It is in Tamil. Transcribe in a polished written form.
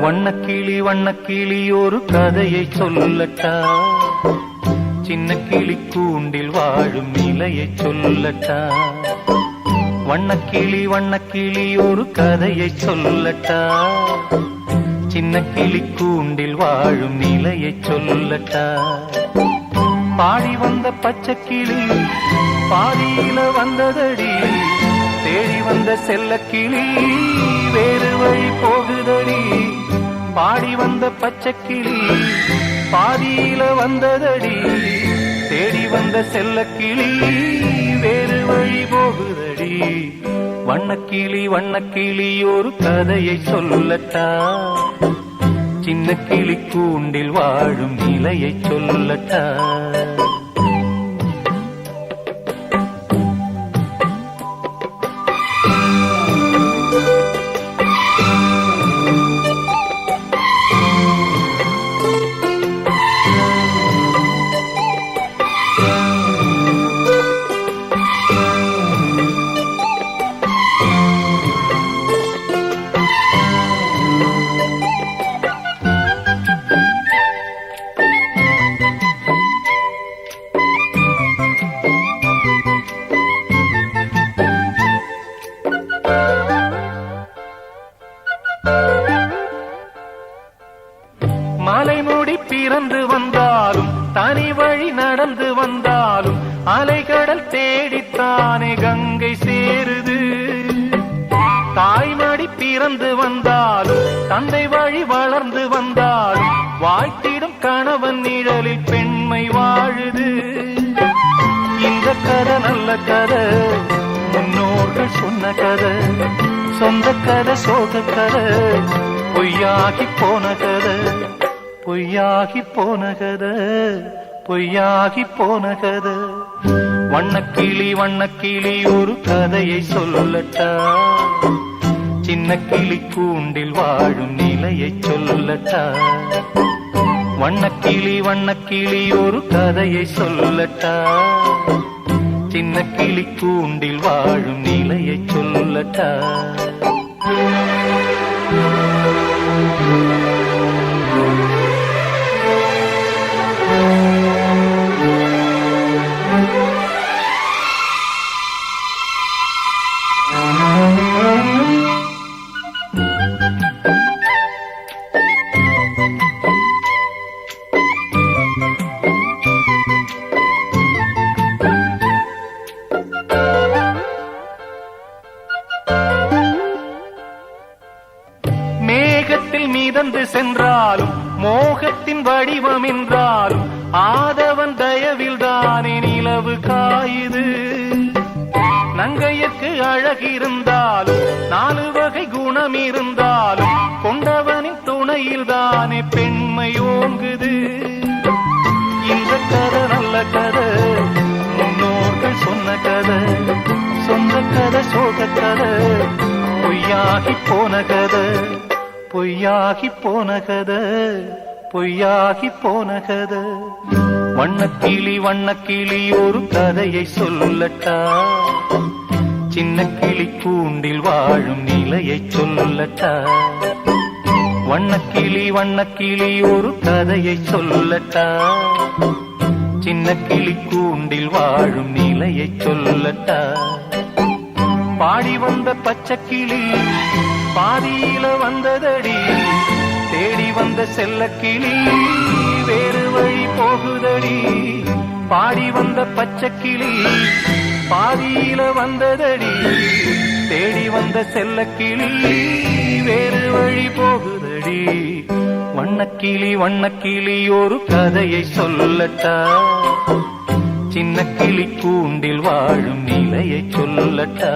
வண்ணக்கிளி ஒரு கதையை சொல்லட்டா, சின்ன கிளி கூண்டில் வாழும் நிலையை சொல்லட்டா. வண்ணக்கிளி ஒரு கதையை சொல்லட்டா, சின்ன கிளி கூண்டில் வாழும் நிலையை சொல்லட்டா. பாடி வந்த பச்சை கிளி பாதியில வந்ததடி, தேடி வந்த செல்ல கிளி வேறு வழி போகுதடி. பாடி வந்த பச்சை கிளி பாதியில வந்ததடி, தேடி வந்த செல்ல கிளி வேறு வழி போகுதடி. வண்ணக்கிளி ஒரு கதையை சொல்லட்டா, சின்ன கிளி கூண்டில் வாழும் நிலையை சொல்லட்டா. மலை மூடி பிறந்து வந்தாலும் தனி வழி நடந்து வந்தாலும் அலைகடல் தேடித்தானே கங்கை சேருது. தாய்மடி பிறந்து வந்தாலும் தந்தை வழி வளர்ந்து வந்தாலும் வாழ்த்திடும் கணவன் நிழலில் பெண்மை வாழுது. இந்த கதை நல்ல கதை, முன்னோர்கள் சொன்ன கதை, சொந்த கதை சோக கதை, பொய்யாகி போன கதை, பொய்யாகி போன கதை, பொய்யாகி போன கதை. வண்ணக்கிளி ஒரு கதையை சொல்லட்டா, சின்ன கிளி கூண்டில் வாழும் நிலையை சொல்லட்டா. வண்ணக்கிளி ஒரு கதையை சொல்லட்டா, சின்ன கிளி கூண்டில் வாழும் நிலையை சொல்லட்டா. மேகத்தில் மீதந்து சென்றாலும் மோகத்தின் வடிவம் என்றாலும் ஆதவன் தயவில் தானே நிலவு காயுது. நங்கையற்கு அழகிருந்தாலும் நாலு வகை குணம் இருந்தாலும் கொண்டவனின் துணையில் தானே பெண்மை ஓங்குது. இந்த கதை நல்ல கதை, முன்னோர்கள் சொன்ன கதை, சொந்த கதை சோக கதை, பொய்யாகி போன கதை, பொய்யாகி போன கதை, பொய்யாகி போன கதை. வண்ணக்கிளி ஒரு கதையை சொல்லட்டா, சின்ன கிளி கூண்டில் வாழும் நிலையை சொல்லட்டா. வண்ணக்கிளி ஒரு கதையை சொல்லட்டா, சின்ன கிளி கூண்டில் வாழும் நிலையை சொல்லட்டா. பாடி வந்த பச்சை கிளி பாதியில வந்ததடி, தேடி வந்த செல்ல கிளி வேறு வழி போகுதடி. பாடி வந்த பச்சை கிளி பாதியில வந்ததடி, தேடி வந்த செல்ல கிளி வேறு வழி போகுதடி. வண்ணக்கிளி ஒரு கதையை சொல்லட்டா, சின்ன கிளி கூண்டில் வாழும் நிலையை சொல்லட்டா.